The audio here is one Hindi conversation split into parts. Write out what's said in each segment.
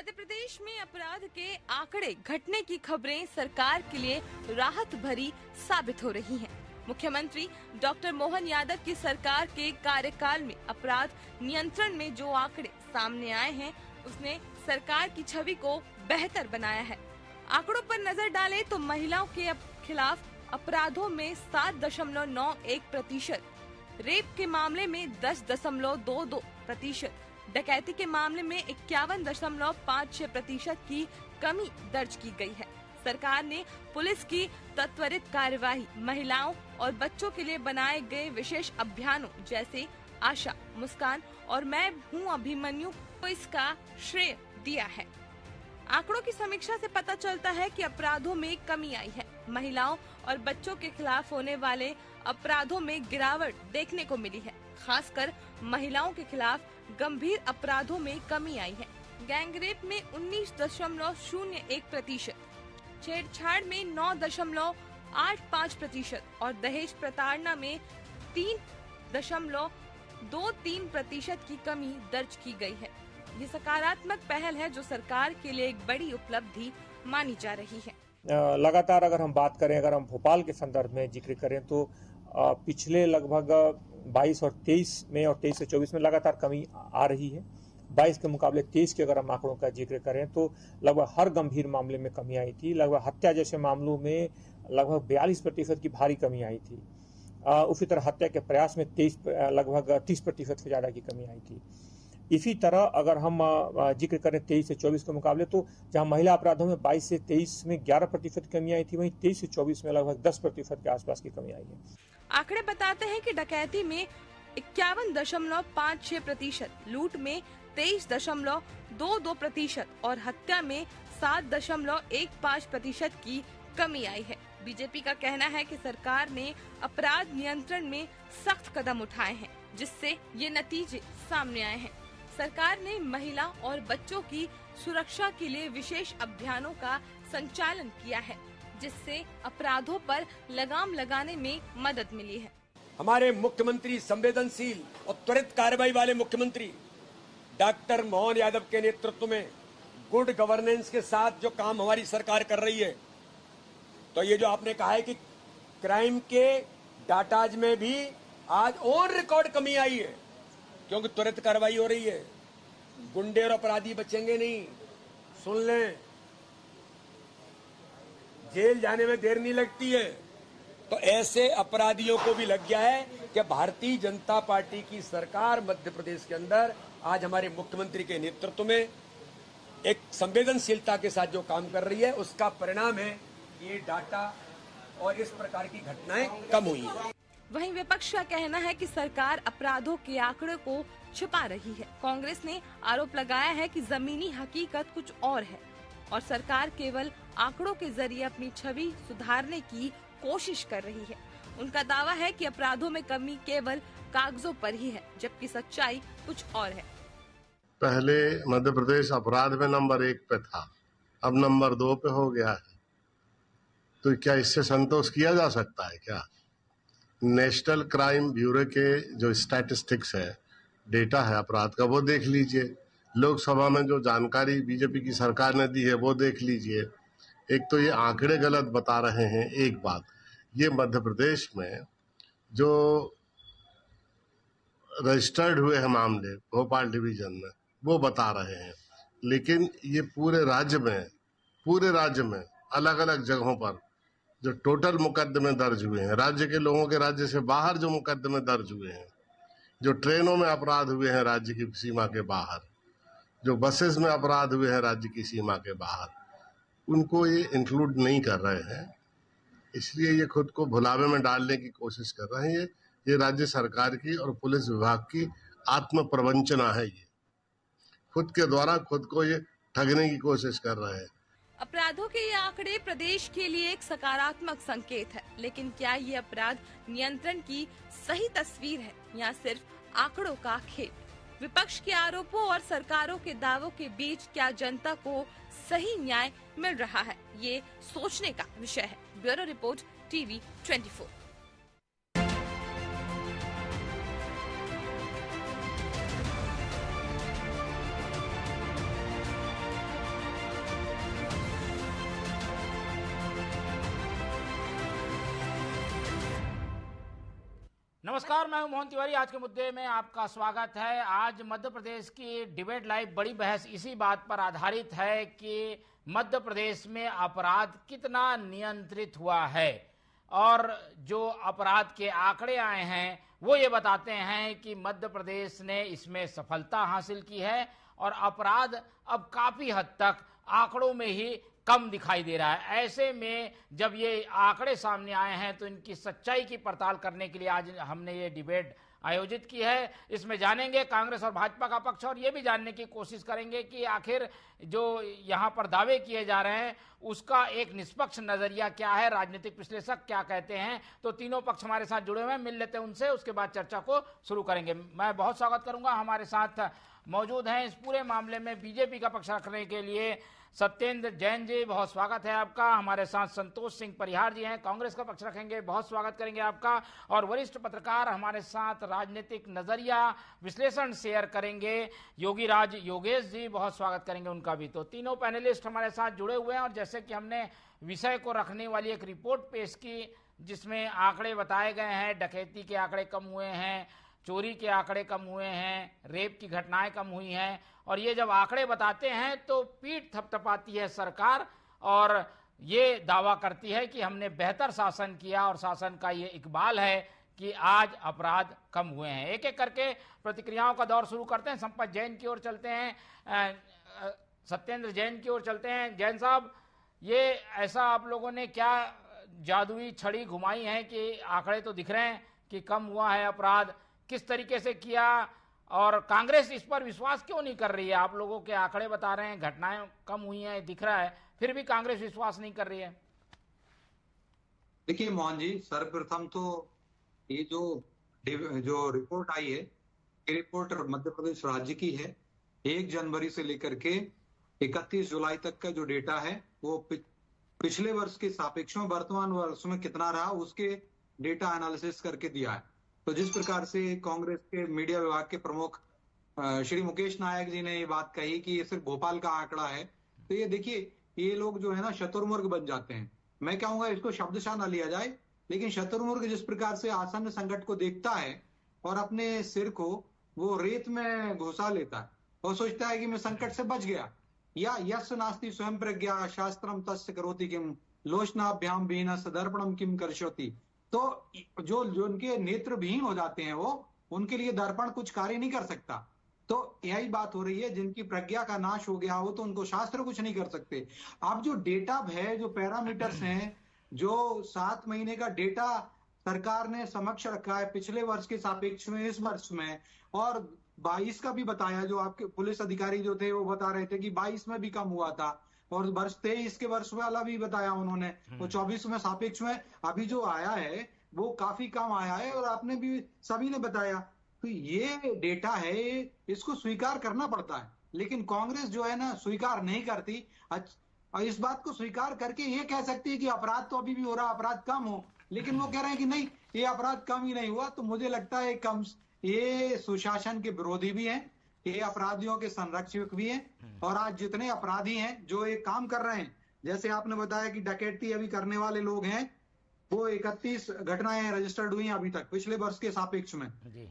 मध्य प्रदेश में अपराध के आंकड़े घटने की खबरें सरकार के लिए राहत भरी साबित हो रही हैं। मुख्यमंत्री डॉक्टर मोहन यादव की सरकार के कार्यकाल में अपराध नियंत्रण में जो आंकड़े सामने आए हैं, उसने सरकार की छवि को बेहतर बनाया है। आंकड़ों पर नजर डालें तो महिलाओं के खिलाफ अपराधों में 7.91%, रेप के मामले में 10.22%, डकैती के मामले में 51.56% की कमी दर्ज की गई है। सरकार ने पुलिस की त्वरित कार्यवाही, महिलाओं और बच्चों के लिए बनाए गए विशेष अभियानों जैसे आशा, मुस्कान और मैं हूँ अभिमन्यु को इसका श्रेय दिया है। आंकड़ों की समीक्षा से पता चलता है कि अपराधों में कमी आई है। महिलाओं और बच्चों के खिलाफ होने वाले अपराधों में गिरावट देखने को मिली है। खासकर महिलाओं के खिलाफ गंभीर अपराधों में कमी आई है। गैंगरेप में 19.01%, छेड़छाड़ में 9.85% और दहेज प्रताड़ना में 3.23% की कमी दर्ज की गई है। ये सकारात्मक पहल है जो सरकार के लिए एक बड़ी उपलब्धि मानी जा रही है। लगातार अगर हम बात करें, अगर हम भोपाल के संदर्भ में जिक्र करें तो पिछले लगभग 22 और 23 में और 23 से 24 में लगातार कमी आ रही है। 22 के मुकाबले 23 के अगर हम आंकड़ों का जिक्र करें तो लगभग हर गंभीर मामले में कमी आई थी। लगभग हत्या जैसे मामलों में लगभग 42% की भारी कमी आई थी। उसी तरह हत्या के प्रयास में लगभग 30% से ज्यादा की कमी आई थी। इसी तरह अगर हम जिक्र करें 23 से 24 के मुकाबले तो जहां महिला अपराधों में 22 से 23 में 11% कमी आई थी, वहीं 23 से 24 में लगभग 10% के आसपास की कमी आई है। आंकड़े बताते हैं कि डकैती में 51.56%, लूट में 23.22% और हत्या में 7.15% की कमी आई है। बीजेपी का कहना है कि सरकार ने अपराध नियंत्रण में सख्त कदम उठाए हैं, जिससे ये नतीजे सामने आए हैं। सरकार ने महिला और बच्चों की सुरक्षा के लिए विशेष अभियानों का संचालन किया है, जिससे अपराधों पर लगाम लगाने में मदद मिली है। हमारे मुख्यमंत्री संवेदनशील और त्वरित कार्रवाई वाले मुख्यमंत्री डॉक्टर मोहन यादव के नेतृत्व में गुड गवर्नेंस के साथ जो काम हमारी सरकार कर रही है, तो ये जो आपने कहा है कि क्राइम के डाटाज में भी आज और रिकॉर्ड कमी आई है, क्योंकि त्वरित कार्रवाई हो रही है। गुंडे और अपराधी बचेंगे नहीं। सुन लें, जेल जाने में देर नहीं लगती है। तो ऐसे अपराधियों को भी लग गया है कि भारतीय जनता पार्टी की सरकार मध्य प्रदेश के अंदर आज हमारे मुख्यमंत्री के नेतृत्व में एक संवेदनशीलता के साथ जो काम कर रही है, उसका परिणाम है ये डाटा और इस प्रकार की घटनाएं कम हुई हैं। वहीं विपक्ष का कहना है कि सरकार अपराधों के आंकड़े को छिपा रही है। कांग्रेस ने आरोप लगाया है कि जमीनी हकीकत कुछ और है और सरकार केवल आंकड़ों के जरिए अपनी छवि सुधारने की कोशिश कर रही है। उनका दावा है कि अपराधों में कमी केवल कागजों पर ही है, जबकि सच्चाई कुछ और है। पहले मध्य प्रदेश अपराध में नंबर 1 पे था, अब नंबर 2 पे हो गया है। तो क्या इससे संतोष किया जा सकता है क्या? नेशनल क्राइम ब्यूरो के जो स्टैटिस्टिक्स है, डेटा है अपराध का, वो देख लीजिए। लोकसभा में जो जानकारी बीजेपी की सरकार ने दी है वो देख लीजिए। एक तो ये आंकड़े गलत बता रहे हैं। एक बात, ये मध्य प्रदेश में जो रजिस्टर्ड हुए हैं मामले भोपाल डिवीजन में, वो बता रहे हैं, लेकिन ये पूरे राज्य में अलग अलग जगहों पर जो टोटल मुकदमे दर्ज हुए हैं, राज्य के लोगों के राज्य से बाहर जो मुकदमे दर्ज हुए हैं, जो ट्रेनों में अपराध हुए हैं राज्य की सीमा के बाहर, जो बसेस में अपराध हुए हैं राज्य की सीमा के बाहर, उनको ये इंक्लूड नहीं कर रहे हैं। इसलिए ये खुद को भुलावे में डालने की कोशिश कर रहे हैं। ये राज्य सरकार की और पुलिस विभाग की आत्म प्रवंचना है। ये खुद के द्वारा खुद को ये ठगने की कोशिश कर रहे हैं। अपराधों के ये आंकड़े प्रदेश के लिए एक सकारात्मक संकेत है, लेकिन क्या ये अपराध नियंत्रण की सही तस्वीर है या सिर्फ आंकड़ों का खेल? विपक्ष के आरोपों और सरकारों के दावों के बीच क्या जनता को सही न्याय मिल रहा है, ये सोचने का विषय है। Bureau report, TV 24। नमस्कार, मैं हूं मोहन तिवारी। आज के मुद्दे में आपका स्वागत है। आज मध्य प्रदेश की डिबेट लाइव बड़ी बहस इसी बात पर आधारित है कि मध्य प्रदेश में अपराध कितना नियंत्रित हुआ है, और जो अपराध के आंकड़े आए हैं वो ये बताते हैं कि मध्य प्रदेश ने इसमें सफलता हासिल की है और अपराध अब काफी हद तक आंकड़ों में ही कम दिखाई दे रहा है। ऐसे में जब ये आंकड़े सामने आए हैं तो इनकी सच्चाई की पड़ताल करने के लिए आज हमने ये डिबेट आयोजित की है। इसमें जानेंगे कांग्रेस और भाजपा का पक्ष, और ये भी जानने की कोशिश करेंगे कि आखिर जो यहाँ पर दावे किए जा रहे हैं उसका एक निष्पक्ष नजरिया क्या है, राजनीतिक विश्लेषक क्या कहते हैं। तो तीनों पक्ष हमारे साथ जुड़े हुए हैं, मिल लेते हैं उनसे, उसके बाद चर्चा को शुरू करेंगे। मैं बहुत स्वागत करूंगा, हमारे साथ मौजूद हैं इस पूरे मामले में बीजेपी का पक्ष रखने के लिए सत्येंद्र जैन जी, बहुत स्वागत है आपका। हमारे साथ संतोष सिंह परिहार जी हैं, कांग्रेस का पक्ष रखेंगे, बहुत स्वागत करेंगे आपका। और वरिष्ठ पत्रकार हमारे साथ राजनीतिक नजरिया विश्लेषण शेयर करेंगे योगी राज योगेश जी, बहुत स्वागत करेंगे उनका भी। तो तीनों पैनलिस्ट हमारे साथ जुड़े हुए हैं और जैसे कि हमने विषय को रखने वाली एक रिपोर्ट पेश की जिसमें आंकड़े बताए गए हैं, डकैती के आंकड़े कम हुए हैं, चोरी के आंकड़े कम हुए हैं, रेप की घटनाएं कम हुई हैं, और ये जब आंकड़े बताते हैं तो पीठ थपथपाती है सरकार और ये दावा करती है कि हमने बेहतर शासन किया, और शासन का ये इकबाल है कि आज अपराध कम हुए हैं। एक एक करके प्रतिक्रियाओं का दौर शुरू करते हैं। संपत जैन की ओर चलते हैं, सत्येंद्र जैन की ओर चलते हैं। जैन साहब, ये ऐसा आप लोगों ने क्या जादुई छड़ी घुमाई है कि आंकड़े तो दिख रहे हैं कि कम हुआ है अपराध, किस तरीके से किया, और कांग्रेस इस पर विश्वास क्यों नहीं कर रही है? आप लोगों के आंकड़े बता रहे हैं घटनाएं कम हुई हैं, दिख रहा है, फिर भी कांग्रेस विश्वास नहीं कर रही है। देखिए मोहन जी, सर्वप्रथम तो ये जो रिपोर्ट आई है, ये रिपोर्ट मध्य प्रदेश राज्य की है। 1 जनवरी से लेकर के 31 जुलाई तक का जो डेटा है वो पिछले वर्ष के सापेक्ष में वर्तमान वर्ष में कितना रहा उसके डेटा एनालिसिस करके दिया है। तो जिस प्रकार से कांग्रेस के मीडिया विभाग के प्रमुख श्री मुकेश नायक जी ने ये बात कही कि ये सिर्फ भोपाल का आंकड़ा है, तो ये देखिए, ये लोग जो है ना शतुर्मुर्ग बन जाते हैं। मैं कहूंगा इसको शब्दशः न लिया जाए, लेकिन शतुर्मुर्ग जिस प्रकार से आसन्न संकट को देखता है और अपने सिर को वो रेत में घुसा लेता है और सोचता है कि मैं संकट से बच गया, या यस्य नास्ति स्वयं प्रज्ञा शास्त्रम तस्य करोति किम लोचनाभ्याम विहीनस्य दर्पणम किम करिष्यति। तो जो उनके नेत्र विहीन हो जाते हैं वो, उनके लिए दर्पण कुछ कार्य नहीं कर सकता। तो यही बात हो रही है, जिनकी प्रज्ञा का नाश हो गया हो तो उनको शास्त्र कुछ नहीं कर सकते। अब जो डेटा है, जो पैरामीटर्स हैं, जो 7 महीने का डेटा सरकार ने समक्ष रखा है पिछले वर्ष के सापेक्ष में इस वर्ष में, और 22 का भी बताया, जो आपके पुलिस अधिकारी जो थे वो बता रहे थे कि 22 में भी कम हुआ था, और वर्ष 23 के वर्ष वाला भी बताया उन्होंने, तो 24 में सापेक्ष में अभी जो आया है वो काफी कम आया है, और आपने भी सभी ने बताया। तो ये डेटा है, इसको स्वीकार करना पड़ता है, लेकिन कांग्रेस जो है ना स्वीकार नहीं करती। और इस बात को स्वीकार करके ये कह सकती है कि अपराध तो अभी भी हो रहा, अपराध कम हो, लेकिन वो कह रहे हैं कि नहीं, ये अपराध कम ही नहीं हुआ। तो मुझे लगता है कम, ये सुशासन के विरोधी भी हैं, ये अपराधियों के संरक्षक भी हैं, और आज जितने अपराधी हैं जो एक काम कर रहे हैं, जैसे आपने बताया कि डकैती अभी करने वाले लोग हैं, वो 31 घटनाएं रजिस्टर्ड हुई अभी तक पिछले वर्ष के सापेक्ष में,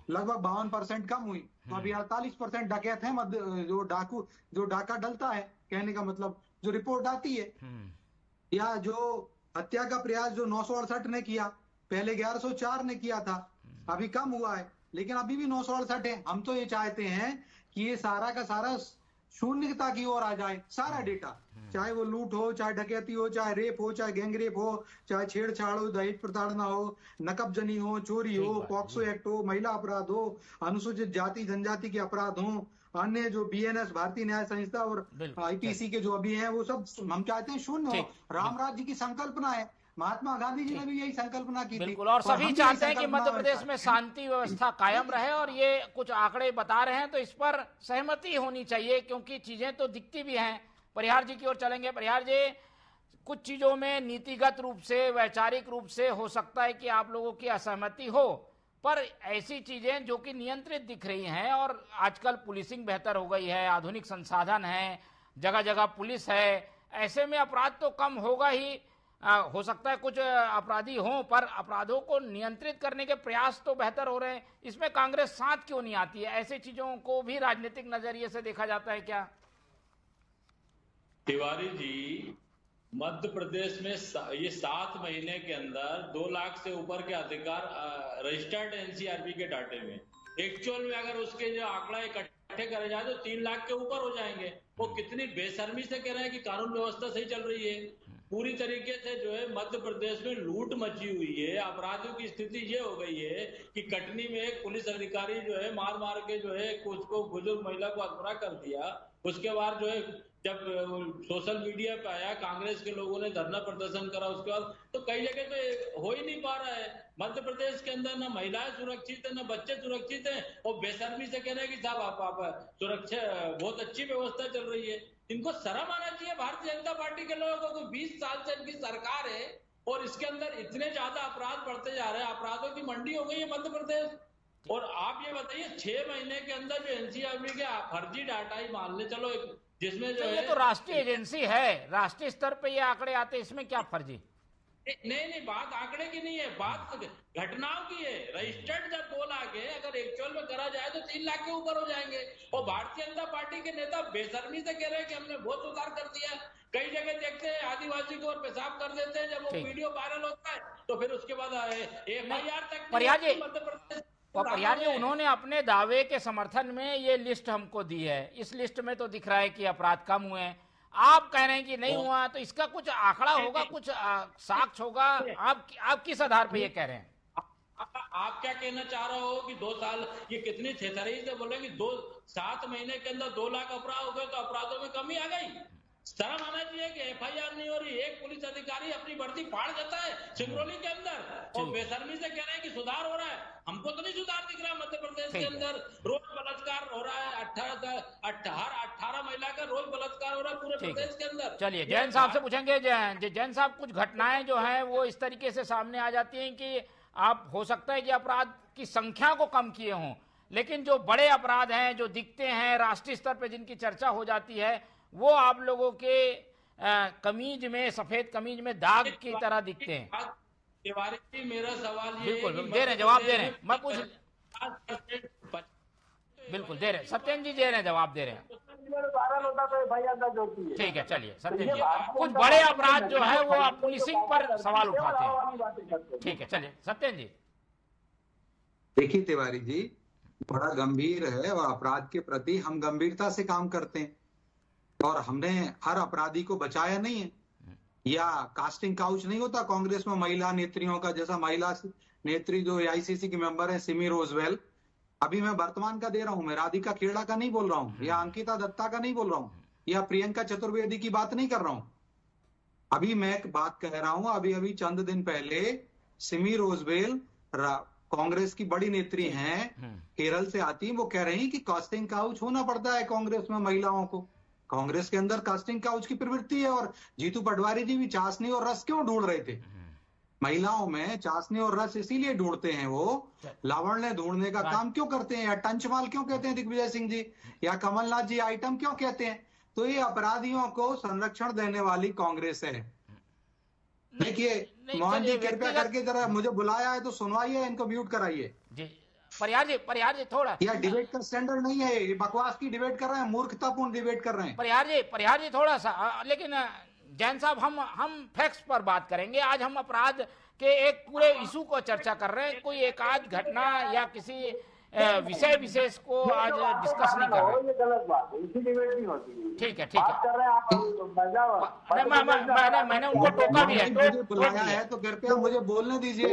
लगभग 52% कम हुई। तो अभी 48% डकैत है, जो डाका डलता है, कहने का मतलब जो रिपोर्ट आती है, या जो हत्या का प्रयास जो 968 ने किया, पहले 1104 ने किया था, अभी कम हुआ है, लेकिन अभी भी 968 है। हम तो ये चाहते हैं कि ये सारा का सारा शून्यता की ओर आ जाए, सारा डेटा, चाहे वो लूट हो, चाहे डकैती हो, चाहे रेप हो, चाहे गैंगरेप हो, चाहे छेड़छाड़ हो, दहेज प्रताड़ना हो, नकबजनी हो, चोरी हो, पॉक्सो एक्ट हो, महिला अपराध हो, अनुसूचित जाति जनजाति के अपराध हो, अन्य जो BNS भारतीय न्याय संहिता और IPC के जो अभी हैं, वो सब हम चाहते हैं शून्य हो। राम राज्य की संकल्पना है, महात्मा गांधी जी ने भी यही संकल्पना की थी। बिल्कुल, और सभी चाहते हैं कि मध्य प्रदेश में शांति व्यवस्था कायम रहे, और ये कुछ आंकड़े बता रहे हैं तो इस पर सहमति होनी चाहिए, क्योंकि चीजें तो दिखती भी हैं। परिहार जी की ओर चलेंगे। परिहार जी, कुछ चीजों में नीतिगत रूप से, वैचारिक रूप से हो सकता है कि आप लोगों की असहमति हो, पर ऐसी चीजें जो कि नियंत्रित दिख रही हैं, और आजकल पुलिसिंग बेहतर हो गई है, आधुनिक संसाधन है, जगह जगह पुलिस है, ऐसे में अपराध तो कम होगा ही, हो सकता है कुछ अपराधी हों, पर अपराधों को नियंत्रित करने के प्रयास तो बेहतर हो रहे हैं। इसमें कांग्रेस साथ क्यों नहीं आती है? ऐसे चीजों को भी राजनीतिक नजरिए से देखा जाता है क्या? तिवारी जी, मध्य प्रदेश में ये 7 महीने के अंदर 2 लाख से ऊपर के अधिकार रजिस्टर्ड एनसीआरबी के डाटे में, एक्चुअल में अगर उसके जो आंकड़ा इकट्ठे करे जाए तो 3 लाख के ऊपर हो जाएंगे। वो कितनी बेशर्मी से कह रहे हैं कि कानून व्यवस्था सही चल रही है। पूरी तरीके से जो है मध्य प्रदेश में लूट मची हुई है। अपराधियों की स्थिति ये हो गई है कि कटनी में एक पुलिस अधिकारी जो है मार के जो है कुछ को बुजुर्ग महिला को अधमरा कर दिया। उसके बाद जो है जब सोशल मीडिया पे आया, कांग्रेस के लोगों ने धरना प्रदर्शन करा, उसके बाद तो कई जगह तो हो ही नहीं पा रहा है। मध्य प्रदेश के अंदर ना महिलाएं सुरक्षित है, ना बच्चे सुरक्षित हैं, और बेशर्मी से कह रहे हैं कि साहब आप सुरक्षा बहुत अच्छी व्यवस्था चल रही है। इनको शर्म आना चाहिए भारतीय जनता पार्टी के लोगों को। 20 साल से इनकी सरकार है और इसके अंदर इतने ज्यादा अपराध बढ़ते जा रहे हैं। अपराधों की मंडी हो गई है मध्य प्रदेश। और आप ये बताइए 6 महीने के अंदर जो एनसीआरबी के फर्जी डाटा ही मान ले चलो, जिसमें जो ये तो राष्ट्रीय एजेंसी है, राष्ट्रीय स्तर पे ये आंकड़े आते हैं, इसमें क्या फर्जी? नहीं, बात आंकड़े की नहीं है, बात घटनाओं की है। रजिस्टर्ड जब 2 लाख है, अगर एक्चुअल में करा जाए तो 3 लाख के ऊपर हो जाएंगे। और भारतीय जनता पार्टी के नेता बेशर्मी से कह रहे हैं कि हमने बहुत सुधार कर दिया। कई जगह देखते हैं आदिवासी को और पेशाब कर देते हैं, जब वो वीडियो वायरल होता है तो फिर उसके बाद FIR तक मध्य प्रदेश। परियार जी, उन्होंने अपने दावे के समर्थन में ये लिस्ट हमको दी है। इस लिस्ट में तो दिख रहा है कि अपराध कम हुए हैं। आप कह रहे हैं कि नहीं हुआ, तो इसका कुछ आंकड़ा होगा, कुछ साक्ष्य होगा? आप किस आधार पे ये कह रहे हैं? आप क्या कहना चाह रहे हो कि 2 साल ये कितनी थेथरी से बोलेंगे? 7 महीने के अंदर 2 लाख अपराध हो गए तो अपराधों में कमी आ गई? शर्म आना चाहिए कि FIR नहीं हो रही। एक पुलिस अधिकारी अपनी वर्दी फाड़ देता है सिंगरौली के अंदर और बेशर्मी से कह रहे हैं कि सुधार हो रहा है। हमको तो नहीं सुधार दिख रहा। मध्य प्रदेश के अंदर रोज बलात्कार हो रहा है। 18 महिला का रोज बलात्कार हो रहा है पूरे प्रदेश के अंदर। चलिए जैन साहब से पूछेंगे। जैन साहब, कुछ घटनाएं जो है वो इस तरीके से सामने आ जाती हैं कि आप हो सकता है कि अपराध की संख्या को कम किए हों, लेकिन जो बड़े अपराध हैं, जो दिखते हैं राष्ट्रीय स्तर पर, जिनकी चर्चा हो जाती है, वो आप लोगों के कमीज में, सफेद कमीज में दाग की तरह दिखते हैं। तिवारी जी, मेरा सवाल ये बिल्कुल दे रहे, जवाब दे रहे हैं। मैं पूछ बिल्कुल दे रहे, सत्येंद्र जी दे रहे हैं, जवाब दे रहे हैं। ठीक है, चलिए सत्येंद्र जी, कुछ बड़े अपराध जो है वो आप पुलिसिंग पर सवाल उठाते हैं। ठीक है, चलिए सत्येंद्र जी। देखिए तिवारी जी, बड़ा गंभीर है और अपराध के प्रति हम गंभीरता से काम करते हैं और हमने हर अपराधी को बचाया नहीं है। या कास्टिंग काउच नहीं होता कांग्रेस में महिला नेत्रियों का, जैसा महिला नेत्री जो AICC की मेंबर है सिमी रोजवेल, अभी मैं वर्तमान का दे रहा हूं, मैं राधिका खेड़ा का नहीं बोल रहा हूं, या अंकिता दत्ता का नहीं बोल रहा हूं, या प्रियंका चतुर्वेदी की बात नहीं कर रहा हूं। अभी मैं एक बात कह रहा हूं, अभी चंद दिन पहले सिमी रोजवेल कांग्रेस की बड़ी नेत्री हैं, केरल से आती हैं, वो कह रही हैं कि कास्टिंग काउच होना पड़ता है कांग्रेस में महिलाओं को। कांग्रेस के अंदर कास्टिंग काउच की प्रवृत्ति है। और जीतू पटवारी जी भी चाशनी और रस क्यों ढूंढ रहे थे? महिलाओं में चाशनी और रस इसीलिए ढूंढते हैं, वो लावण्य ढूंढने का काम क्यों करते हैं? या टंचमाल क्यों कहते हैं दिग्विजय सिंह जी, या कमलनाथ जी आइटम क्यों कहते हैं? तो ये अपराधियों को संरक्षण देने वाली कांग्रेस है। देखिए मोहन जी, कृपया करके जरा मुझे बुलाया है तो सुनवाइए, इनको म्यूट कराइए। परियार जी थोड़ा, यह डिबेट का स्टैंडर्ड नहीं है, ये बकवास की डिबेट कर रहे हैं, मूर्खतापूर्ण डिबेट कर रहे हैं। परियार जी थोड़ा सा, लेकिन जैन साहब हम फैक्ट्स पर बात करेंगे। आज हम अपराध के एक पूरे इशू को चर्चा कर रहे हैं, कोई एक आध घटना या किसी विषय विशेष को आज डिस्कस नहीं कर रहे। ये गलत बात है, इसी डिबेट नहीं होती। ठीक है मैंने उनको टोका भी है। मुझे बुलाया है तो कृपया मुझे बोलने दीजिए,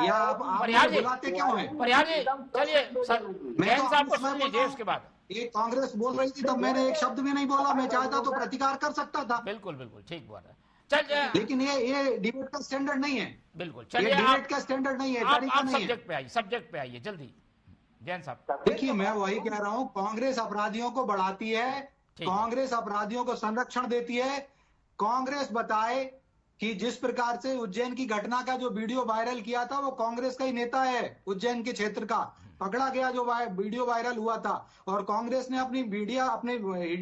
या आप बुलाते क्यों हैं? परियार जी चलिए, जैन साहब को सुन लीजिए, उसके बाद। ये कांग्रेस बोल रही थी तब मैंने एक शब्द भी नहीं बोला, मैं चाहता तो प्रतिकार कर सकता था। बिल्कुल ठीक बात है। चल, लेकिन ये डिबेट का स्टैंडर्ड नहीं है। बिल्कुल, चलिए डिबेट का स्टैंडर्ड नहीं है, आप सब्जेक्ट पे आइए जल्दी जैन साहब। देखिए मैं वही कह रहा हूँ, कांग्रेस अपराधियों को बढ़ाती है, कांग्रेस अपराधियों को संरक्षण देती है। कांग्रेस बताए कि जिस प्रकार से उज्जैन की घटना का जो वीडियो वायरल किया था वो कांग्रेस का ही नेता है उज्जैन के क्षेत्र का, पकड़ा गया, जो वीडियो वायरल हुआ था, और कांग्रेस ने अपनी मीडिया अपने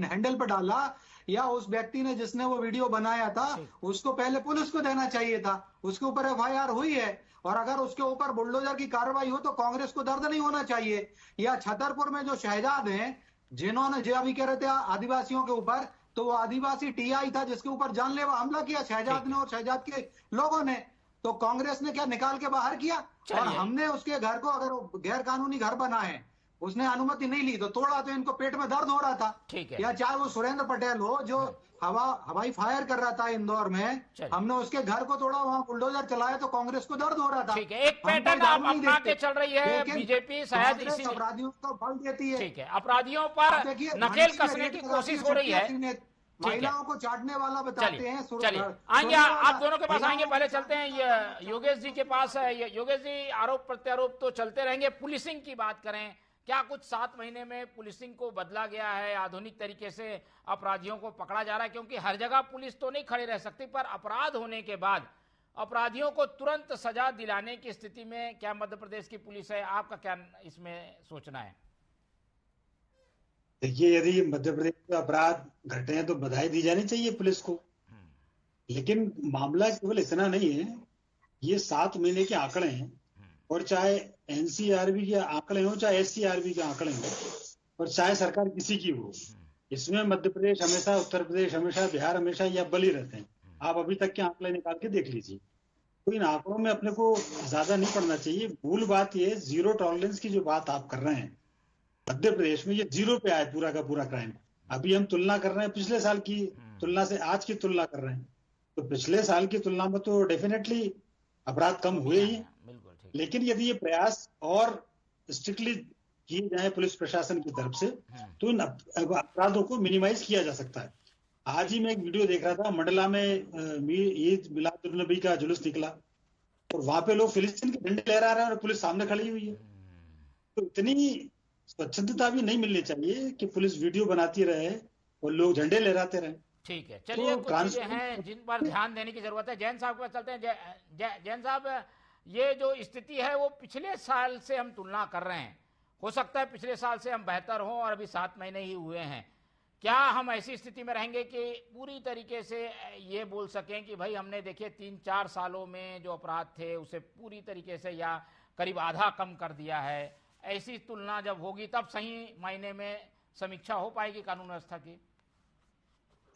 हैंडल पर डाला, या उस व्यक्ति ने जिसने वो वीडियो बनाया था उसको पहले पुलिस को देना चाहिए था। उसके ऊपर एफआईआर हुई है, और अगर उसके ऊपर बुलडोजर की कार्रवाई हो तो कांग्रेस को दर्द नहीं होना चाहिए। या छतरपुर में जो शहजाद हैं, जिन्होंने जो अभी कह रहे थे आदिवासियों के ऊपर, तो वो आदिवासी टीआई था जिसके ऊपर जानलेवा हमला किया शहजाद ने और शहजाद के लोगों ने, तो कांग्रेस ने क्या निकाल के बाहर किया? और हमने उसके घर को, अगर गैर कानूनी घर बना है, उसने अनुमति नहीं ली तो तोड़ा, तो इनको पेट में दर्द हो रहा था। या चाहे वो सुरेंद्र पटेल हो जो हवाई फायर कर रहा था इंदौर में, हमने उसके घर को तोड़ा, वहां बुलडोजर चलाया तो कांग्रेस को दर्द हो रहा था। ठीक है, एक पैटर्न आप अपना के चल रही है बीजेपी, शायद इसी अपराधियों को बल देती है। ठीक है, अपराधियों पर नकेल कसने की कोशिश हो रही है, महिलाओं को चाटने वाला बताते हैं। चलिए आएंगे, आप दोनों के पास आएंगे, पहले चलते हैं योगेश जी के पास। योगेश जी, आरोप प्रत्यारोप तो चलते रहेंगे, पुलिसिंग की बात करें, क्या कुछ 7 महीने में पुलिसिंग को बदला गया है, आधुनिक तरीके से अपराधियों को पकड़ा जा रहा है? क्योंकि हर जगह पुलिस तो नहीं खड़ी रह सकती, पर अपराध होने के बाद अपराधियों को तुरंत सजा दिलाने की स्थिति में क्या मध्य प्रदेश की पुलिस है? आपका क्या इसमें सोचना है? देखिए, यदि मध्य प्रदेश में अपराध घटे हैं तो बधाई दी जानी चाहिए पुलिस को, लेकिन मामला केवल इतना नहीं है। ये 7 महीने के आंकड़े हैं, और चाहे एनसीआरबी के आंकड़े हो, चाहे एससीआरबी के आंकड़े हो, और चाहे सरकार किसी की हो, इसमें मध्य प्रदेश हमेशा, उत्तर प्रदेश हमेशा, बिहार हमेशा या बली रहते हैं। आप अभी तक के आंकड़े निकाल के देख लीजिए, तो इन आंकड़ों में अपने को ज्यादा नहीं पड़ना चाहिए। मूल बात ये जीरो टॉलरेंस की जो बात आप कर रहे हैं, मध्य प्रदेश में ये 0 पे आए पूरा का पूरा क्राइम। अभी हम तुलना कर रहे हैं पिछले साल की तुलना से, आज की तुलना कर रहे हैं, तो पिछले साल की तुलना में तो डेफिनेटली अपराध कम हुए ही, लेकिन यदि ये प्रयास और स्ट्रिक्टली किए जाए पुलिस प्रशासन की तरफ से, तो इन अपराधों को मिनिमाइज किया जा सकता है। आज ही मैं एक वीडियो देख रहा था, मंडला में ईद मिलाद नबी का जुलूस निकला, और वहां पे लोग फिलिस्तीन के झंडे लहरा रहे हैं और पुलिस सामने खड़ी हुई है। तो इतनी स्वच्छंदता भी नहीं मिलनी चाहिए कि पुलिस वीडियो बनाती रहे और लोग झंडे लहराते रहे। ठीक है, चलिए कुछ चीजें हैं जिन पर ध्यान देने की जरूरत है। जैन साहब के पास चलते हैं। जैन साहब, ये जो स्थिति है वो पिछले साल से हम तुलना कर रहे हैं, हो सकता है पिछले साल से हम बेहतर हों, और अभी 7 महीने ही हुए हैं। क्या हम ऐसी स्थिति में रहेंगे कि पूरी तरीके से ये बोल सकें कि भाई हमने देखिए 3-4 सालों में जो अपराध थे उसे पूरी तरीके से या करीब आधा कम कर दिया है? ऐसी तुलना जब होगी तब सही मायने में समीक्षा हो पाएगी कानून व्यवस्था की।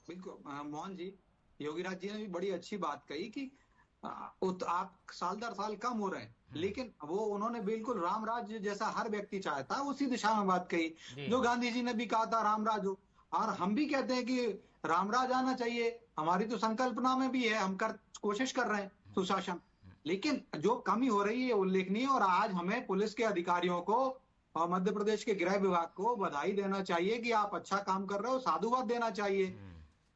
बिल्कुल मोहन जी, योगीराज जी ने भी बड़ी अच्छी बात कही कि आप साल दर साल कम हो रहे हैं, लेकिन वो उन्होंने बिल्कुल राम राज्य जैसा हर व्यक्ति चाहता है उसी दिशा में बात कही, जो गांधी जी ने भी कहा था राम राज हो, और हम भी कहते हैं कि राम राज आना चाहिए। हमारी तो संकल्पना में भी है, हम कोशिश कर रहे हैं सुशासन, लेकिन जो कमी हो रही है उल्लेखनीय। और आज हमें पुलिस के अधिकारियों को और मध्य प्रदेश के गृह विभाग को बधाई देना चाहिए कि आप अच्छा काम कर रहे हो, साधुवाद देना चाहिए।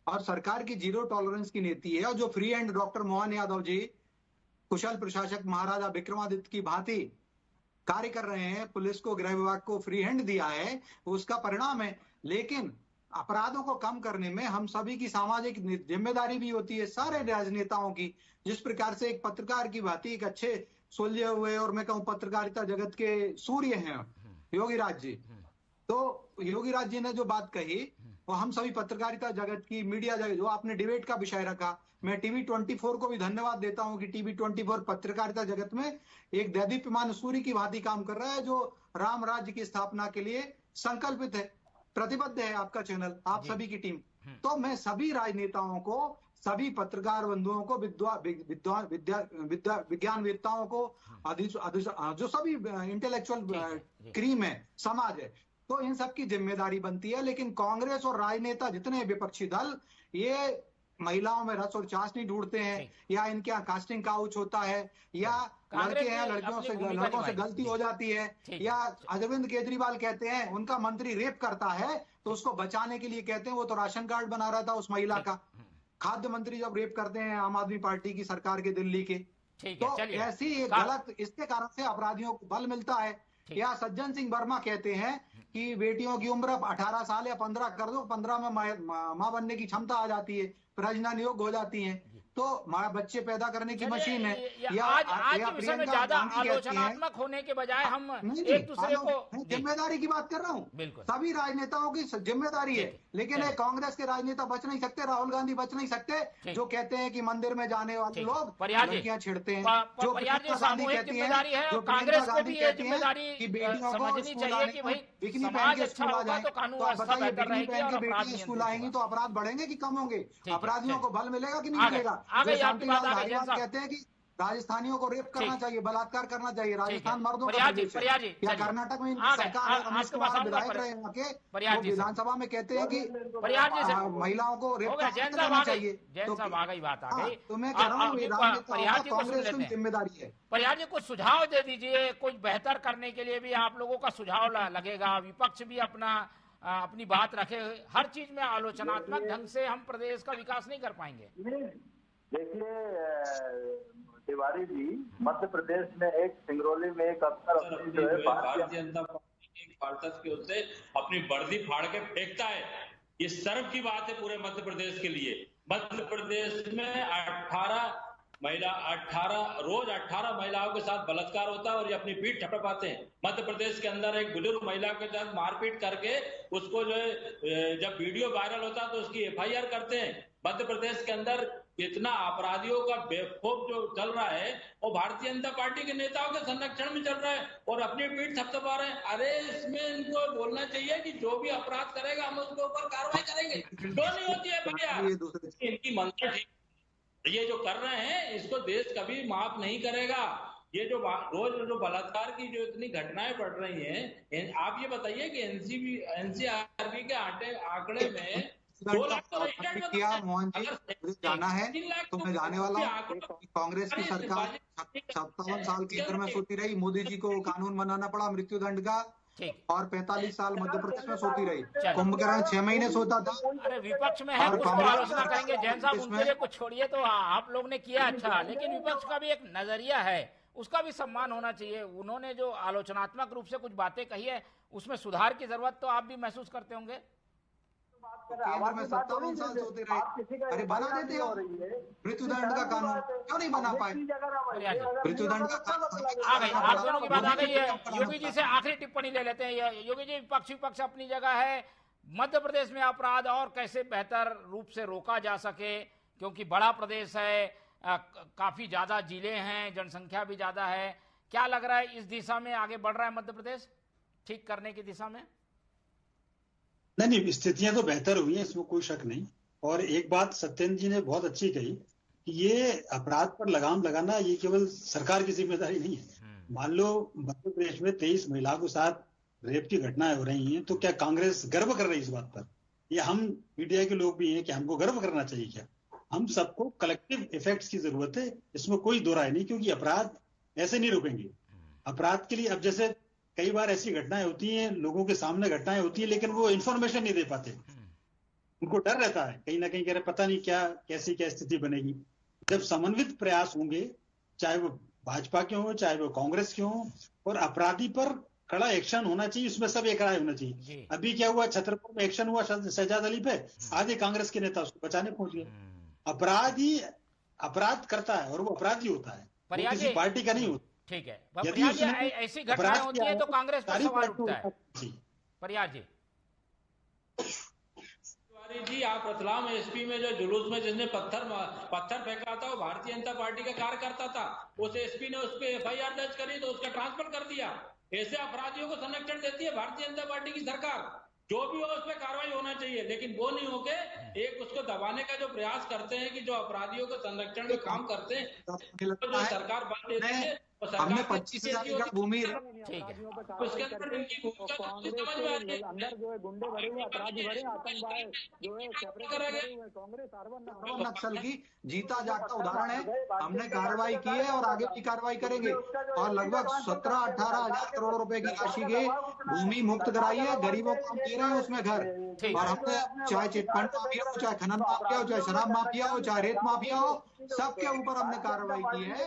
और सरकार की 0 टॉलरेंस की नीति है, और जो free hand doctor Mohan Yadav ji कुशल प्रशासक महाराजा विक्रमादित्य की भांति कार्य कर रहे हैं, पुलिस को, गृह विभाग को फ्री हैंड दिया है, उसका परिणाम है। लेकिन अपराधों को कम करने में हम सभी की सामाजिक जिम्मेदारी भी होती है, सारे राजनेताओं की। जिस प्रकार से एक पत्रकार की भांति एक अच्छे सुलझे हुए, और मैं कहूँ पत्रकारिता जगत के सूर्य हैं योगीराज जी, तो योगीराज जी ने जो बात कही वो हम सभी पत्रकारिता जगत की, मीडिया जगत, जो आपने डिबेट का विषय रखा, मैं टीवी 24 को भी धन्यवाद देता हूं कि टीवी 24 पत्रकारिता जगत में एक दैदीप्यमान सूर्य की भांति काम कर रहा है, जो राम राज्य की स्थापना के लिए संकल्पित है, प्रतिबद्ध है। आपका चैनल, आप सभी की टीम, तो मैं सभी राजनेताओं को, सभी पत्रकार बंधुओं को, विज्ञानवेत्ताओं को, जो सभी इंटेलेक्चुअल क्रीम है, समाज है, तो इन सब की जिम्मेदारी बनती है। लेकिन कांग्रेस और राजनेता जितने विपक्षी दल ये महिलाओं में रस और चाशनी ढूंढते हैं, या इनके यहाँ कास्टिंग काउच होता है, या लड़के हैं लड़कों से गलती हो जाती है, या अरविंद केजरीवाल कहते हैं उनका मंत्री रेप करता है तो उसको बचाने के लिए कहते हैं, वो तो राशन कार्ड बना रहा था उस महिला का, खाद्य मंत्री जब रेप करते हैं आम आदमी पार्टी की सरकार के दिल्ली के, तो ऐसी गलत, इसके कारण से अपराधियों को बल मिलता है। या सज्जन सिंह वर्मा कहते हैं कि बेटियों की उम्र 18 साल या 15 कर दो, 15 में मां बनने की क्षमता आ जाती है, प्रजनन योग्य हो जाती है। तो हमारा बच्चे पैदा करने की मशीन है। आज के विषय में ज्यादा आलोचनात्मक होने के बजाय हम एक दूसरे को जिम्मेदारी की बात कर रहा हूँ। बिल्कुल सभी राजनेताओं की जिम्मेदारी है, लेकिन कांग्रेस के राजनेता बच नहीं सकते, राहुल गांधी बच नहीं सकते, जो कहते हैं कि मंदिर में जाने वाले लोग लड़कियां छेड़ते हैं, जो सामूहिक जिम्मेदारी है, जो कांग्रेस को भी ये जिम्मेदारी समझनी चाहिए कि भाई समाज अच्छा होगा तो कानून व्यवस्था बेहतर रहेगी और अपराध स्कूल आएंगी तो अपराध बढ़ेंगे कि कम होंगे, अपराधियों को बल मिलेगा कि नहीं मिलेगा। कहते हैं कि राजस्थानियों को रेप करना चाहिए, बलात्कार करना चाहिए, राजस्थान मर्दों का प्रदेश है। या कर्नाटक में सरकार रमेश कुमार विधायक रहे वहाँ के, विधानसभा में कहते हैं कि महिलाओं को रेप करना चाहिए। तो मैं कह रहा हूँ कांग्रेस की जिम्मेदारी है। परिहार जी कुछ सुझाव दे दीजिए, कुछ बेहतर करने के लिए भी आप लोगों का सुझाव लगेगा, विपक्ष भी अपनी बात रखे। हर चीज में आलोचनात्मक ढंग से हम प्रदेश का विकास नहीं कर पाएंगे। देखिए तिवारी जी, मध्य प्रदेश में एक सिंगरौली में एक अफसर जो है भारतीय जनता पार्टी पार्षद की ओर से अपनी वर्दी फाड़ के फेंकता है, ये शर्म की बात है पूरे मध्य प्रदेश के लिए। मध्य प्रदेश में 18 महिलाओं के साथ बलात्कार होता है और ये अपनी पीठ थपथपाते हैं। मध्य प्रदेश के अंदर एक बुजुर्ग महिला के साथ मारपीट करके उसको जो है जब वीडियो वायरल होता है तो उसकी FIR करते हैं। मध्य प्रदेश के अंदर इतना अपराधियों का बेखौफ जो चल रहा है वो भारतीय जनता पार्टी के नेताओं के संरक्षण में चल रहा है और अपनी पीठ थपथपा रहे हैं। अरे इसमें इनको बोलना चाहिए कि जो भी अपराध करेगा हम उसके ऊपर कार्रवाई करेंगे। क्यों नहीं होती है भैया इनकी मंशा? ये जो कर रहे हैं इसको देश कभी माफ नहीं करेगा। ये जो रोज जो बलात्कार की जो इतनी घटनाएं बढ़ रही हैं, आप ये बताइए कि NCRB के आंकड़े में 2 लाख तो किया। मोहन जी मुझे जाना है तो मैं जाने वाला हूँ। कांग्रेस की सरकार 57 साल केंद्र में सोती रही, मोदी जी को कानून बनाना पड़ा मृत्युदंड का, और 45 साल मध्य प्रदेश में सोती रही। कुंभकर्ण 6 महीने सोता था। अरे विपक्ष में है, कुछ आलोचना करेंगे जैन साहब, उनके कुछ छोड़िए। तो आप लोग ने किया अच्छा, लेकिन विपक्ष का भी एक नजरिया है, उसका भी सम्मान होना चाहिए। उन्होंने जो आलोचनात्मक रूप से कुछ बातें कही है उसमें सुधार की जरूरत तो आप भी महसूस करते होंगे। केंद्र में 57 साल सोते रहे, अरे बना देते हो मृत्युदंड का कानून, क्यों नहीं बना पाए? मृत्युदंड का आ गई, आप दोनों की बात आ गई है। योगी जी से आखिरी टिप्पणी ले लेते हैं। योगी जी, विपक्ष अपनी जगह है, मध्य प्रदेश में अपराध और कैसे बेहतर रूप से रोका जा सके, क्योंकि बड़ा प्रदेश है, काफी ज्यादा जिले हैं, जनसंख्या भी ज्यादा है। क्या लग रहा है इस दिशा में आगे बढ़ रहा है मध्य प्रदेश ठीक करने की दिशा में? नहीं, स्थितियां तो बेहतर हुई हैं, इसमें कोई शक नहीं। और एक बात सत्येंद्र जी ने बहुत अच्छी कही कि ये अपराध पर लगाम लगाना ये केवल सरकार की जिम्मेदारी नहीं है। मान लो मध्य प्रदेश में 23 महिलाओं के साथ रेप की घटनाएं हो रही हैं, तो क्या कांग्रेस गर्व कर रही है इस बात पर? या हम मीडिया के लोग भी हैं कि हमको गर्व करना चाहिए? क्या हम सबको कलेक्टिव इफेक्ट्स की जरूरत है, इसमें कोई दो राय नहीं, क्योंकि अपराध ऐसे नहीं रुकेंगे। अपराध के लिए अब जैसे कई बार ऐसी घटनाएं होती हैं, लोगों के सामने घटनाएं होती है, लेकिन वो इन्फॉर्मेशन नहीं दे पाते, उनको डर रहता है कहीं ना कहीं, कह रहे पता नहीं क्या कैसी क्या स्थिति बनेगी। जब समन्वित प्रयास होंगे, चाहे वो भाजपा के हों चाहे वो कांग्रेस के हों, और अपराधी पर कड़ा एक्शन होना चाहिए, उसमें सब एक राय होना चाहिए। अभी क्या हुआ, छतरपुर में एक्शन हुआ शहजाद अली पे, आधे कांग्रेस के नेता उसको बचाने पहुंच गए। अपराधी अपराध करता है और वो अपराधी होता है, वो किसी पार्टी का नहीं होता। ठीक है, ऐसी घटनाएं होती है तो कांग्रेस पर सवाल उठता है। परियार जी, जी आप रतलाम एसपी में जो जुलूस में जिसने पत्थर फेंका था वो भारतीय जनता पार्टी का कार्यकर्ता था, उस एसपी ने उस पर FIR दर्ज करी तो उसका ट्रांसफर कर दिया। ऐसे अपराधियों को संरक्षण देती है भारतीय जनता पार्टी की सरकार। जो भी हो उस पर कार्रवाई होना चाहिए, लेकिन वो नहीं होके एक उसको दबाने का जो प्रयास करते हैं कि जो अपराधियों को संरक्षण में काम करते हैं तो जो सरकार बंद देती है। हमने 25,000 एकड़ भूमि उसके अंदर जो है गुंडे भरे हुए, अपराधी भरे, आतंकवाद जो है कांग्रेस नक्सल की जीता जागता उदाहरण है। हमने कार्रवाई की है और आगे भी कार्रवाई करेंगे, और लगभग 17-18 हजार करोड़ रुपए की राशि की भूमि मुक्त कराई है, गरीबों को हम दे रहे हैं उसमें घर। और हमने चाहे चिटफंड माफिया हो, चाहे खनन माफिया हो, चाहे शराब माफिया हो, चाहे रेत माफिया हो, सबके ऊपर हमने कार्रवाई की है।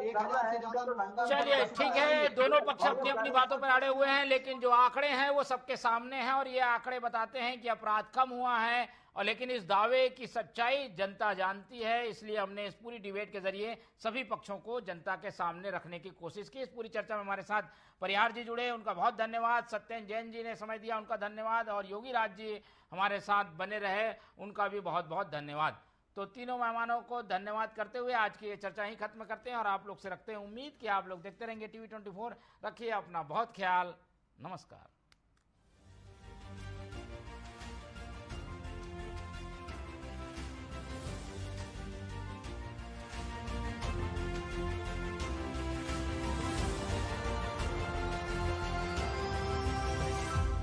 1000 से ज्यादा। चलिए ठीक है, दोनों पक्ष अपनी अपनी बातों पर अड़े हुए हैं, लेकिन जो आंकड़े हैं वो सबके सामने हैं और ये आंकड़े बताते हैं कि अपराध कम हुआ है। और लेकिन इस दावे की सच्चाई जनता जानती है, इसलिए हमने इस पूरी डिबेट के जरिए सभी पक्षों को जनता के सामने रखने की कोशिश की। इस पूरी चर्चा में हमारे साथ परिहार जी जुड़े, उनका बहुत धन्यवाद। सत्येंद्र जैन जी ने समय दिया, उनका धन्यवाद। और योगी राज जी हमारे साथ बने रहे, उनका भी बहुत बहुत धन्यवाद। तो तीनों मेहमानों को धन्यवाद करते हुए आज की ये चर्चा ही खत्म करते हैं और आप लोग से रखते हैं उम्मीद कि आप लोग देखते रहेंगे TV 24। रखिए अपना बहुत ख्याल। नमस्कार।